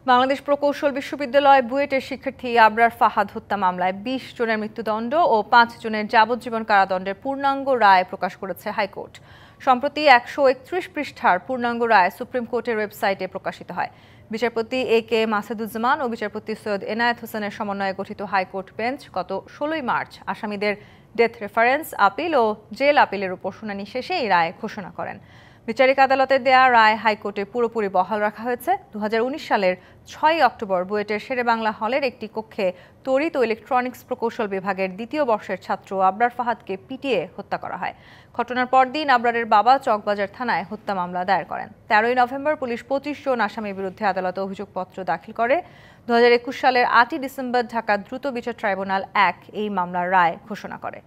বাংলাদেশ প্রকৌশল বিশ্ববিদ্যালয় বুয়েটের শিক্ষার্থী আবরার ফাহাদ হত্যা মামলায় ২০ জনের মৃত্যুদণ্ড ও ৫ জনের যাবজ্জীবন কারাদণ্ডের পূর্ণাঙ্গ রায় প্রকাশ করেছে হাইকোর্ট। সম্প্রতি ১৩১ পৃষ্ঠার পূর্ণাঙ্গ রায় সুপ্রিম কোর্টের ওয়েবসাইটে প্রকাশিত হয়। বিচারপতি A.K. মাসুদুজ্জামান ও বিচারপতি সৈয়দ এনায়েত হোসেনের সমন্বয়ে গঠিত হাইকোর্ট বেঞ্চ গত ১৬ মার্চ আসামিদের ডেথ রেফারেন্স আপিল ও জেল আপিলের উপর শুনানি শেষে এই রায় ঘোষণা করেন। বিচারিক আদালতের দেয়া রায় হাইকোর্টে পুরোপুরি বহাল রাখা হয়েছে। ২০১৯ সালের ৬ অক্টোবর বুয়েটের শেরেবাংলা হলের একটি কক্ষে তড়িৎ ও ইলেকট্রনিক্স প্রকৌশল বিভাগের দ্বিতীয় বর্ষের ছাত্র আবরার ফাহাদকে পিটিয়ে হত্যা করা হয়। ঘটনার পরদিন আবরারের বাবা চকবাজার থানায় হত্যা মামলা দায়ের করেন। ১৩ নভেম্বর পুলিশ ২৫ জন আসামির বিরুদ্ধে আদালতে অভিযোগপত্র দাখিল করে। ২০২১ সালের ৮ ডিসেম্বর ঢাকা দ্রুত বিচার ট্রাইব্যুনাল ১ এই মামলার রায় ঘোষণা করে।